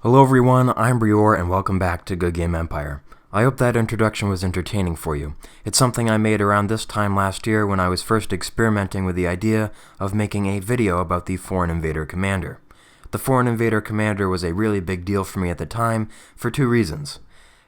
Hello everyone, I'm Brior and welcome back to Goodgame Empire. I hope that introduction was entertaining for you. It's something I made around this time last year when I was first experimenting with the idea of making a video about the Foreign Invader commander. The Foreign Invader commander was a really big deal for me at the time for two reasons.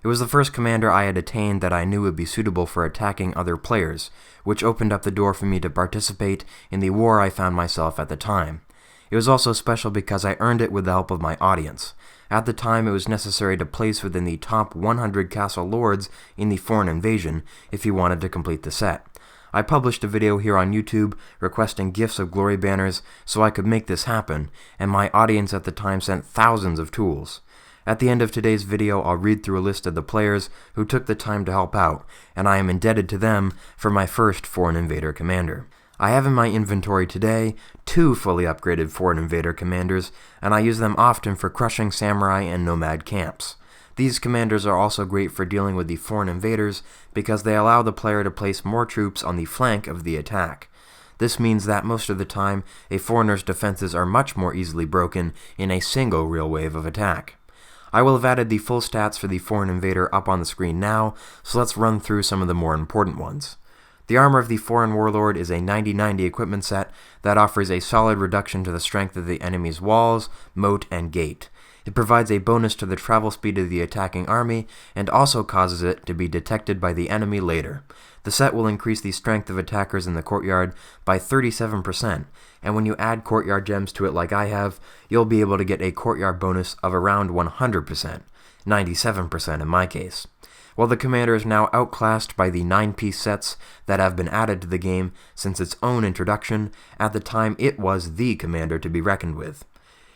It was the first commander I had attained that I knew would be suitable for attacking other players, which opened up the door for me to participate in the war I found myself at the time. It was also special because I earned it with the help of my audience. At the time, it was necessary to place within the top 100 castle lords in the Foreign Invasion if you wanted to complete the set. I published a video here on YouTube requesting gifts of glory banners so I could make this happen, and my audience at the time sent thousands of tools. At the end of today's video, I'll read through a list of the players who took the time to help out, and I am indebted to them for my first Foreign Invader commander. I have in my inventory today 2 fully upgraded Foreign Invader commanders, and I use them often for crushing samurai and nomad camps. These commanders are also great for dealing with the foreign invaders because they allow the player to place more troops on the flank of the attack. This means that most of the time, a foreigner's defenses are much more easily broken in a single real wave of attack. I will have added the full stats for the Foreign Invader up on the screen now, so let's run through some of the more important ones. The armor of the Foreign Warlord is a 90-90 equipment set that offers a solid reduction to the strength of the enemy's walls, moat, and gate. It provides a bonus to the travel speed of the attacking army, and also causes it to be detected by the enemy later. The set will increase the strength of attackers in the courtyard by 37%, and when you add courtyard gems to it like I have, you'll be able to get a courtyard bonus of around 100%, 97% in my case. While the commander is now outclassed by the 9-piece sets that have been added to the game since its own introduction, at the time it was the commander to be reckoned with.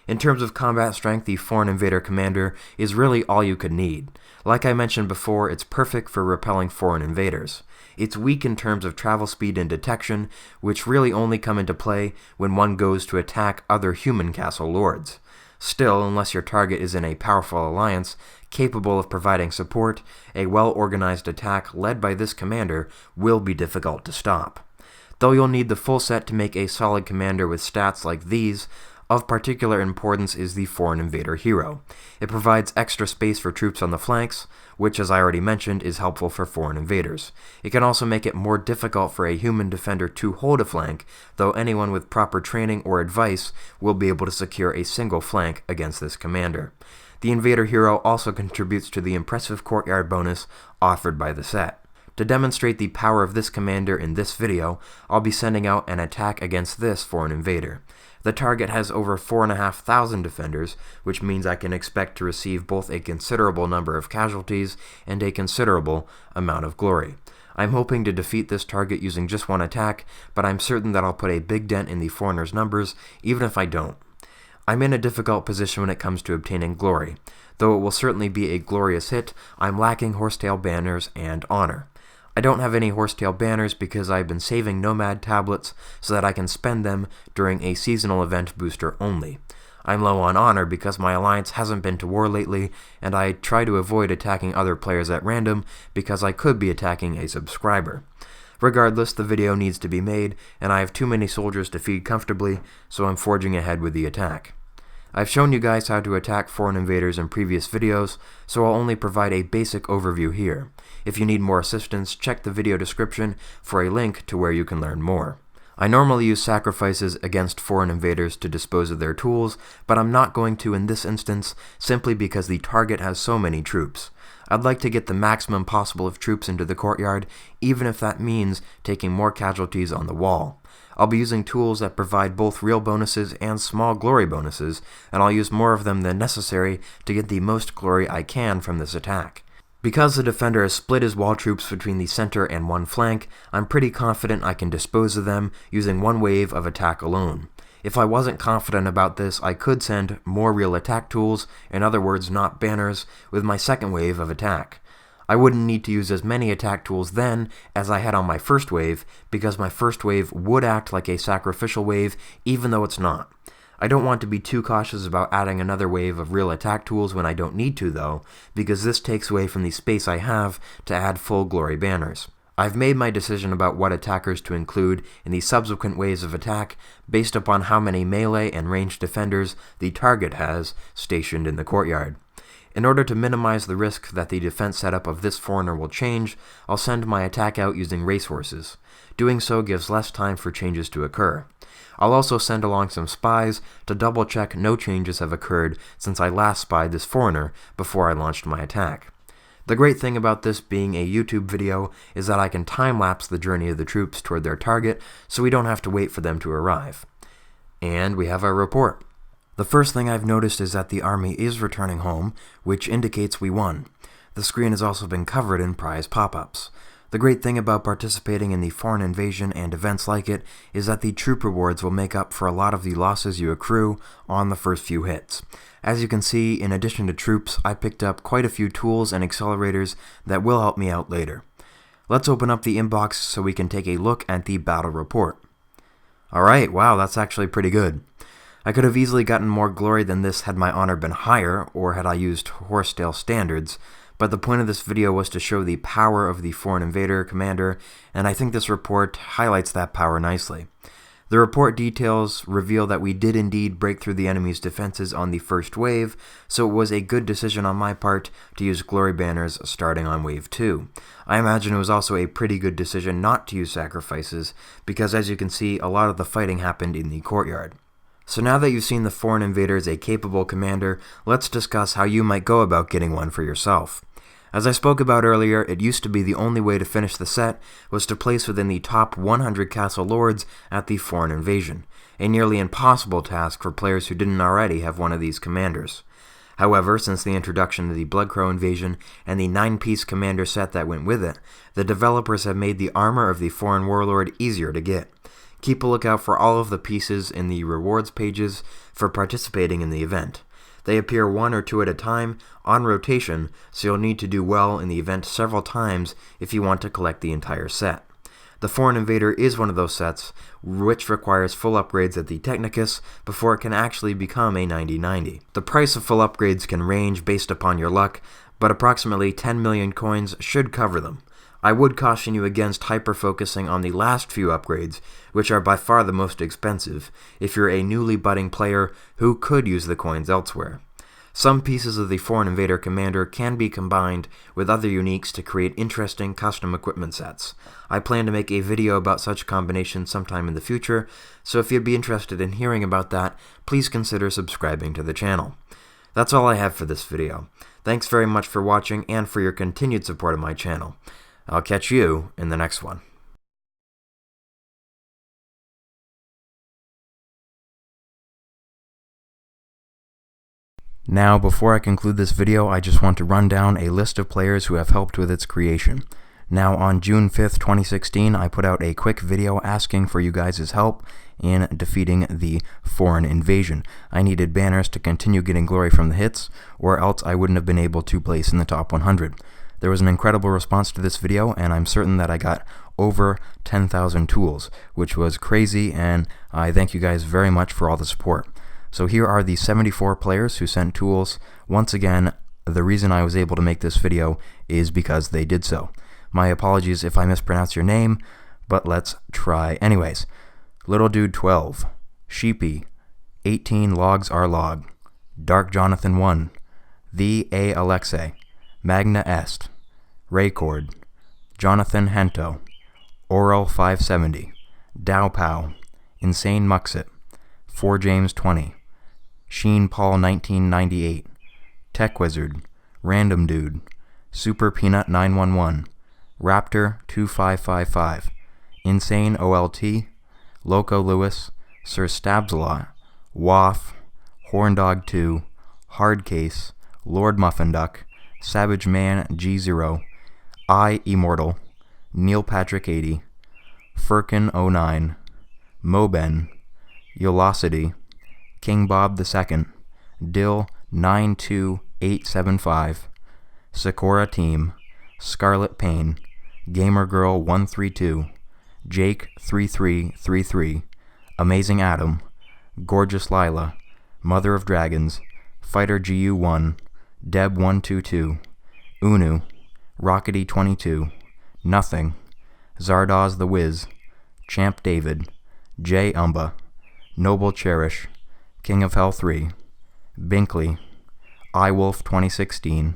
In terms of combat strength, the Foreign Invader commander is really all you could need. Like I mentioned before, it's perfect for repelling foreign invaders. It's weak in terms of travel speed and detection, which really only come into play when one goes to attack other human castle lords. Still, unless your target is in a powerful alliance capable of providing support, a well-organized attack led by this commander will be difficult to stop. Though you'll need the full set to make a solid commander with stats like these, of particular importance is the Foreign Invader hero. It provides extra space for troops on the flanks, which, as I already mentioned, is helpful for foreign invaders. It can also make it more difficult for a human defender to hold a flank, though anyone with proper training or advice will be able to secure a single flank against this commander. The Invader hero also contributes to the impressive courtyard bonus offered by the set. To demonstrate the power of this commander in this video, I'll be sending out an attack against this Foreign Invader. The target has over 4,500 defenders, which means I can expect to receive both a considerable number of casualties and a considerable amount of glory. I'm hoping to defeat this target using just one attack, but I'm certain that I'll put a big dent in the foreigner's numbers, even if I don't. I'm in a difficult position when it comes to obtaining glory. Though it will certainly be a glorious hit, I'm lacking horsetail banners and honor. I don't have any horsetail banners because I've been saving nomad tablets so that I can spend them during a seasonal event booster only. I'm low on honor because my alliance hasn't been to war lately, and I try to avoid attacking other players at random because I could be attacking a subscriber. Regardless, the video needs to be made, and I have too many soldiers to feed comfortably, so I'm forging ahead with the attack. I've shown you guys how to attack foreign invaders in previous videos, so I'll only provide a basic overview here. If you need more assistance, check the video description for a link to where you can learn more. I normally use sacrifices against foreign invaders to dispose of their tools, but I'm not going to in this instance simply because the target has so many troops. I'd like to get the maximum possible of troops into the courtyard, even if that means taking more casualties on the wall. I'll be using tools that provide both real bonuses and small glory bonuses, and I'll use more of them than necessary to get the most glory I can from this attack. Because the defender has split his wall troops between the center and one flank, I'm pretty confident I can dispose of them using one wave of attack alone. If I wasn't confident about this, I could send more real attack tools, in other words not banners, with my second wave of attack. I wouldn't need to use as many attack tools then as I had on my first wave, because my first wave would act like a sacrificial wave even though it's not. I don't want to be too cautious about adding another wave of real attack tools when I don't need to though, because this takes away from the space I have to add full glory banners. I've made my decision about what attackers to include in the subsequent waves of attack based upon how many melee and ranged defenders the target has stationed in the courtyard. In order to minimize the risk that the defense setup of this foreigner will change, I'll send my attack out using racehorses. Doing so gives less time for changes to occur. I'll also send along some spies to double check no changes have occurred since I last spied this foreigner before I launched my attack. The great thing about this being a YouTube video is that I can time-lapse the journey of the troops toward their target so we don't have to wait for them to arrive. And we have our report. The first thing I've noticed is that the army is returning home, which indicates we won. The screen has also been covered in prize pop-ups. The great thing about participating in the Foreign Invasion and events like it is that the troop rewards will make up for a lot of the losses you accrue on the first few hits. As you can see, in addition to troops, I picked up quite a few tools and accelerators that will help me out later. Let's open up the inbox so we can take a look at the battle report. Alright, wow, that's actually pretty good. I could have easily gotten more glory than this had my honor been higher, or had I used Horsedale standards, but the point of this video was to show the power of the Foreign Invader commander, and I think this report highlights that power nicely. The report details reveal that we did indeed break through the enemy's defenses on the first wave, so it was a good decision on my part to use glory banners starting on wave 2. I imagine it was also a pretty good decision not to use sacrifices, because as you can see, a lot of the fighting happened in the courtyard. So now that you've seen the Foreign Invader as a capable commander, let's discuss how you might go about getting one for yourself. As I spoke about earlier, it used to be the only way to finish the set was to place within the top 100 castle lords at the Foreign Invasion, a nearly impossible task for players who didn't already have one of these commanders. However, since the introduction of the Bloodcrow Invasion and the 9-piece commander set that went with it, the developers have made the armor of the Foreign Warlord easier to get. Keep a lookout for all of the pieces in the rewards pages for participating in the event. They appear 1 or 2 at a time, on rotation, so you'll need to do well in the event several times if you want to collect the entire set. The Foreign Invader is one of those sets, which requires full upgrades at the Technicus before it can actually become a 90/90. The price of full upgrades can range based upon your luck, but approximately 10 million coins should cover them. I would caution you against hyper-focusing on the last few upgrades, which are by far the most expensive, if you're a newly budding player who could use the coins elsewhere. Some pieces of the Foreign Invader commander can be combined with other uniques to create interesting custom equipment sets. I plan to make a video about such combinations sometime in the future, so if you'd be interested in hearing about that, please consider subscribing to the channel. That's all I have for this video. Thanks very much for watching and for your continued support of my channel. I'll catch you in the next one. Now, before I conclude this video, I just want to run down a list of players who have helped with its creation. Now, on June 5th, 2016, I put out a quick video asking for you guys' help in defeating the Foreign Invasion. I needed banners to continue getting glory from the hits, or else I wouldn't have been able to place in the top 100. There was an incredible response to this video, and I'm certain that I got over 10,000 tools, which was crazy, and I thank you guys very much for all the support. So here are the 74 players who sent tools. Once again, the reason I was able to make this video is because they did so. My apologies if I mispronounce your name, but let's try anyways. Little Dude 12, Sheepy, 18 Logs Are Log, Dark Jonathan 1, The A. Alexei, Magna Est, Raycord, Jonathan Hento, Oral 570, Dow Pow, Insane Muxit, 4 James 20, Sheen Paul 1998, Tech Wizard, Random Dude, Super Peanut 911, Raptor 2555, Insane OLT, Loco Lewis, Sir Stabsalot, Waff, Horndog 2, Hardcase, Lord Muffin Duck, Savage Man G0, I Immortal, Neil Patrick 80, Firkin 09, Moben, Yolosity, King Bob II, Dill 92875, Sakura Team, Scarlet Pain, Gamer Girl 132, Jake 3333, Amazing Adam, Gorgeous Lila, Mother of Dragons, Fighter GU1, Deb 122, Unu, Rockety 22, Nothing, Zardoz the Wiz, Champ David, J Umba, Noble Cherish, King of Hell 3, Binkley, iWolf 2016,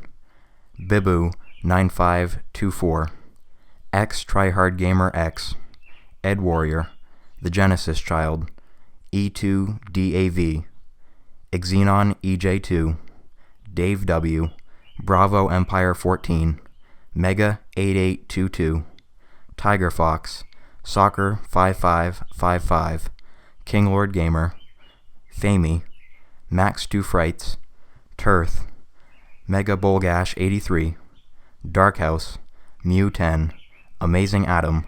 Bibu 9524, X Tryhard Gamer X, Ed Warrior, The Genesis Child, E2DAV, Xenon EJ2, Dave W, Bravo Empire 14, Mega 8822, Tiger Fox, Soccer 5555, King Lord Gamer, Famey, Max 2 Frights, Turth, Mega Bolgash 83, Dark House, Mew 10, Amazing Adam,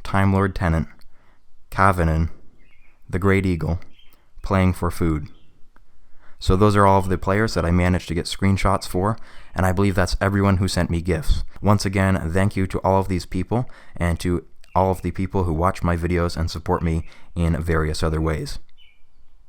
Time Lord Tenant, Kavanen, The Great Eagle, Playing for Food. So those are all of the players that I managed to get screenshots for, and I believe that's everyone who sent me gifts. Once again, thank you to all of these people, and to all of the people who watch my videos and support me in various other ways.